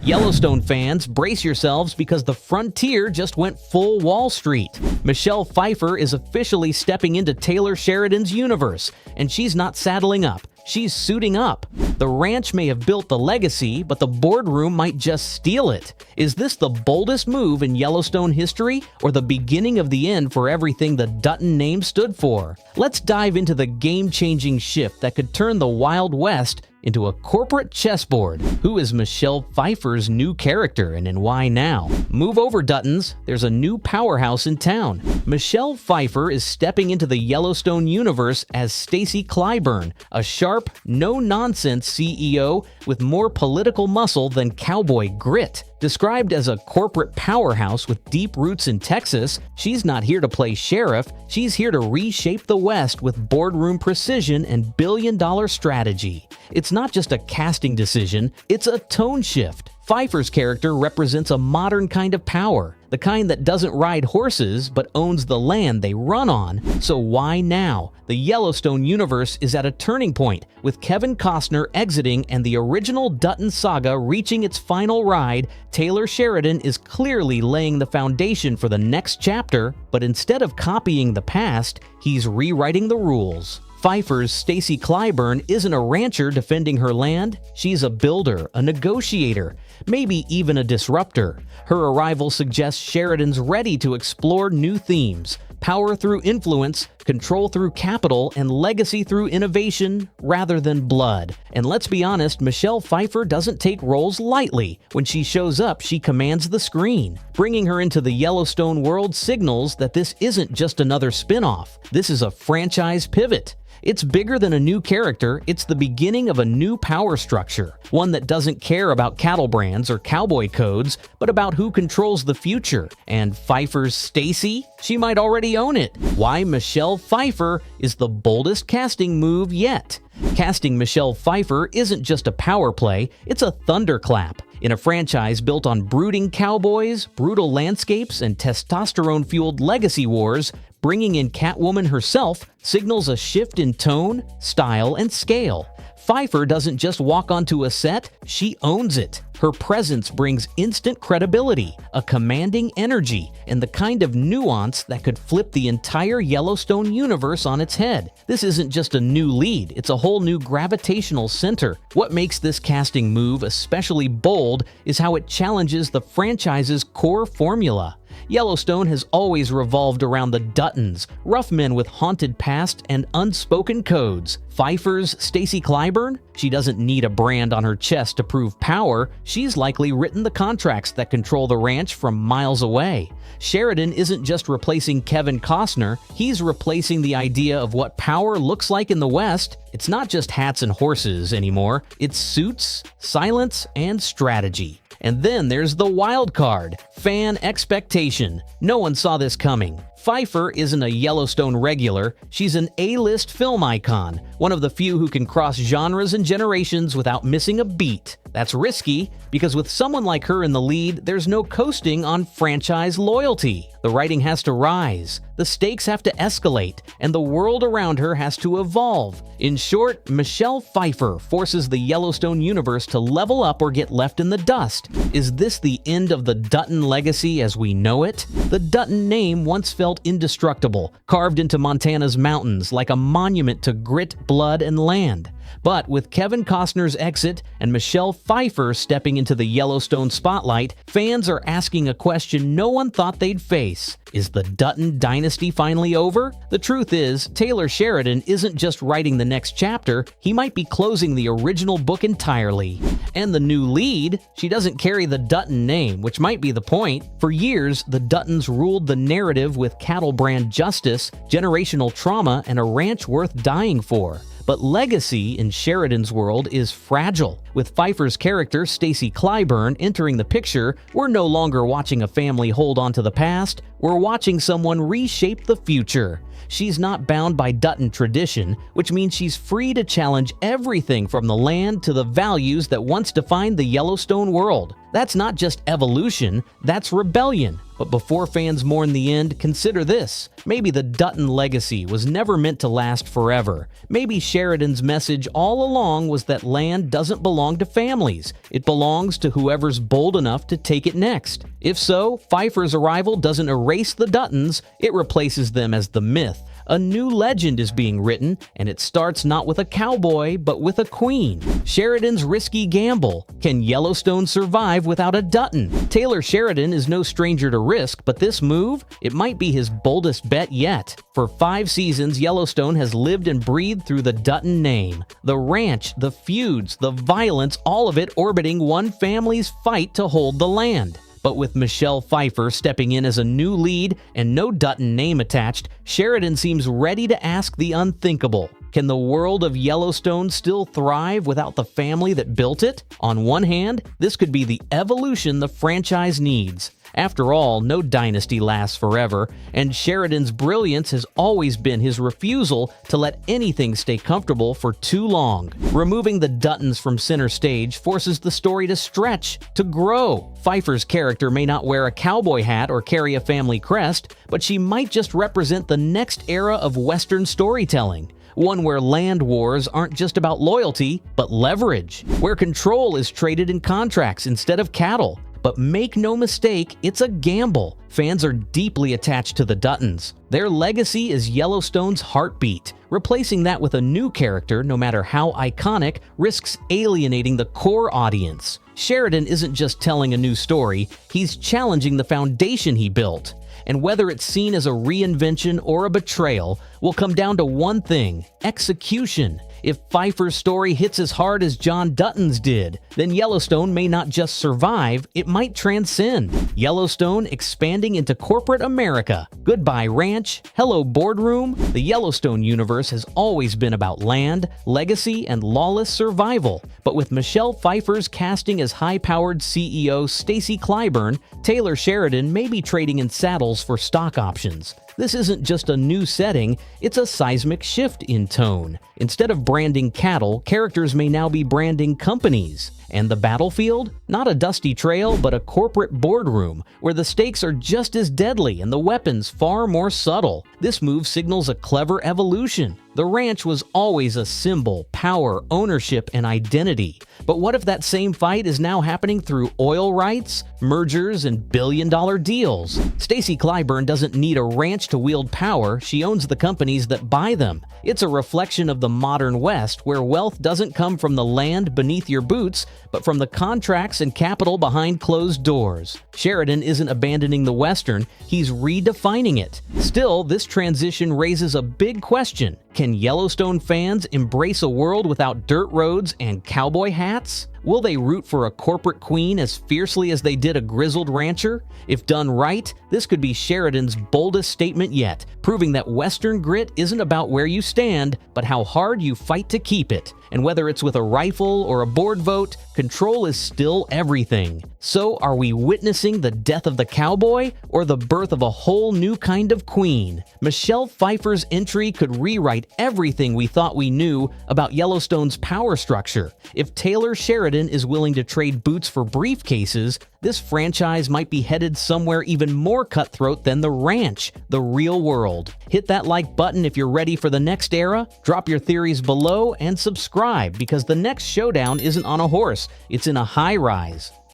Yellowstone fans, brace yourselves because the frontier just went full Wall Street. Michelle Pfeiffer is officially stepping into Taylor Sheridan's universe, and she's not saddling up. She's suiting up. The ranch may have built the legacy, but the boardroom might just steal it. Is this the boldest move in Yellowstone history, or the beginning of the end for everything the Dutton name stood for? Let's dive into the game-changing shift that could turn the Wild West into a corporate chessboard. Who is Michelle Pfeiffer's new character, and why now? Move over, Duttons. There's a new powerhouse in town. Michelle Pfeiffer is stepping into the Yellowstone universe as Stacy Clyburn, a sharp, no-nonsense CEO with more political muscle than cowboy grit. Described as a corporate powerhouse with deep roots in Texas, she's not here to play sheriff. She's here to reshape the West with boardroom precision and billion-dollar strategy. It's not just a casting decision, it's a tone shift. Pfeiffer's character represents a modern kind of power, the kind that doesn't ride horses but owns the land they run on. So why now? The Yellowstone universe is at a turning point, with Kevin Costner exiting and the original Dutton saga reaching its final ride. Taylor Sheridan is clearly laying the foundation for the next chapter, but instead of copying the past, he's rewriting the rules. Pfeiffer's Stacy Clyburn isn't a rancher defending her land. She's a builder, a negotiator, maybe even a disruptor. Her arrival suggests Sheridan's ready to explore new themes: power through influence, control through capital, and legacy through innovation rather than blood. And let's be honest, Michelle Pfeiffer doesn't take roles lightly. When she shows up, she commands the screen. Bringing her into the Yellowstone world signals that this isn't just another spin-off. This is a franchise pivot. It's bigger than a new character, it's the beginning of a new power structure, one that doesn't care about cattle brands or cowboy codes, but about who controls the future. And Pfeiffer's Stacy? She might already own it. Why Michelle Pfeiffer is the boldest casting move yet. Casting Michelle Pfeiffer isn't just a power play, it's a thunderclap. In a franchise built on brooding cowboys, brutal landscapes, and testosterone-fueled legacy wars, bringing in Catwoman herself signals a shift in tone, style, and scale. Pfeiffer doesn't just walk onto a set, she owns it. Her presence brings instant credibility, a commanding energy, and the kind of nuance that could flip the entire Yellowstone universe on its head. This isn't just a new lead, it's a whole new gravitational center. What makes this casting move especially bold is how it challenges the franchise's core formula. Yellowstone has always revolved around the Duttons, rough men with haunted past and unspoken codes. Pfeiffer's Stacy Clyburn? She doesn't need a brand on her chest to prove power. She's likely written the contracts that control the ranch from miles away. Sheridan isn't just replacing Kevin Costner, he's replacing the idea of what power looks like in the West. It's not just hats and horses anymore, it's suits, silence, and strategy. And then there's the wild card, fan expectation. No one saw this coming. Pfeiffer isn't a Yellowstone regular, she's an A-list film icon, one of the few who can cross genres and generations without missing a beat. That's risky, because with someone like her in the lead, there's no coasting on franchise loyalty. The writing has to rise, the stakes have to escalate, and the world around her has to evolve. In short, Michelle Pfeiffer forces the Yellowstone universe to level up or get left in the dust. Is this the end of the Dutton legacy as we know it? The Dutton name once felt indestructible, carved into Montana's mountains like a monument to grit, blood, and land. But with Kevin Costner's exit and Michelle Pfeiffer stepping into the Yellowstone spotlight, fans are asking a question no one thought they'd face. Is the Dutton dynasty finally over? The truth is, Taylor Sheridan isn't just writing the next chapter, he might be closing the original book entirely. And the new lead? She doesn't carry the Dutton name, which might be the point. For years, the Duttons ruled the narrative with cattle brand justice, generational trauma, and a ranch worth dying for. But legacy in Sheridan's world is fragile. With Pfeiffer's character, Stacy Clyburn, entering the picture, we're no longer watching a family hold on to the past, we're watching someone reshape the future. She's not bound by Dutton tradition, which means she's free to challenge everything from the land to the values that once defined the Yellowstone world. That's not just evolution, that's rebellion. But before fans mourn the end, consider this. Maybe the Dutton Legacy was never meant to last forever. Maybe Sheridan's message all along was that land doesn't belong to families. It belongs to whoever's bold enough to take it next. If so, Pfeiffer's arrival doesn't erase the Duttons, it replaces them as the myth. A new legend is being written, and it starts not with a cowboy, but with a queen. Sheridan's risky gamble. Can Yellowstone survive without a Dutton? Taylor Sheridan is no stranger to risk, but this move, it might be his boldest bet yet. For 5 seasons, Yellowstone has lived and breathed through the Dutton name. The ranch, the feuds, the violence, all of it orbiting one family's fight to hold the land. But with Michelle Pfeiffer stepping in as a new lead and no Dutton name attached, Sheridan seems ready to ask the unthinkable. Can the world of Yellowstone still thrive without the family that built it? On one hand, this could be the evolution the franchise needs. After all, no dynasty lasts forever, and Sheridan's brilliance has always been his refusal to let anything stay comfortable for too long. Removing the Duttons from center stage forces the story to stretch, to grow. Pfeiffer's character may not wear a cowboy hat or carry a family crest, but she might just represent the next era of Western storytelling. One where land wars aren't just about loyalty, but leverage. Where control is traded in contracts instead of cattle. But make no mistake, it's a gamble. Fans are deeply attached to the Duttons. Their legacy is Yellowstone's heartbeat. Replacing that with a new character, no matter how iconic, risks alienating the core audience. Sheridan isn't just telling a new story, he's challenging the foundation he built. And whether it's seen as a reinvention or a betrayal will come down to one thing: execution. If Pfeiffer's story hits as hard as John Dutton's did, then Yellowstone may not just survive, it might transcend. Yellowstone expanding into corporate America. Goodbye ranch, hello boardroom. The Yellowstone universe has always been about land, legacy, and lawless survival. But with Michelle Pfeiffer's casting as high-powered CEO Stacy Clyburn, Taylor Sheridan may be trading in saddles for stock options. This isn't just a new setting, it's a seismic shift in tone. Instead of branding cattle, characters may now be branding companies. And the battlefield? Not a dusty trail, but a corporate boardroom, where the stakes are just as deadly and the weapons far more subtle. This move signals a clever evolution. The ranch was always a symbol, power, ownership, and identity. But what if that same fight is now happening through oil rights, mergers, and billion-dollar deals? Stacy Clyburn doesn't need a ranch to wield power, she owns the companies that buy them. It's a reflection of the modern West, where wealth doesn't come from the land beneath your boots, but from the contracts and capital behind closed doors. Sheridan isn't abandoning the Western, he's redefining it. Still, this transition raises a big question. Can Yellowstone fans embrace a world without dirt roads and cowboy hats? Will they root for a corporate queen as fiercely as they did a grizzled rancher? If done right, this could be Sheridan's boldest statement yet, proving that Western grit isn't about where you stand, but how hard you fight to keep it. And whether it's with a rifle or a board vote, control is still everything. So are we witnessing the death of the cowboy or the birth of a whole new kind of queen? Michelle Pfeiffer's entry could rewrite everything we thought we knew about Yellowstone's power structure. If Taylor Sheridan is willing to trade boots for briefcases, this franchise might be headed somewhere even more cutthroat than the ranch, the real world. Hit that like button if you're ready for the next era, drop your theories below, and subscribe because the next showdown isn't on a horse, it's in a high rise.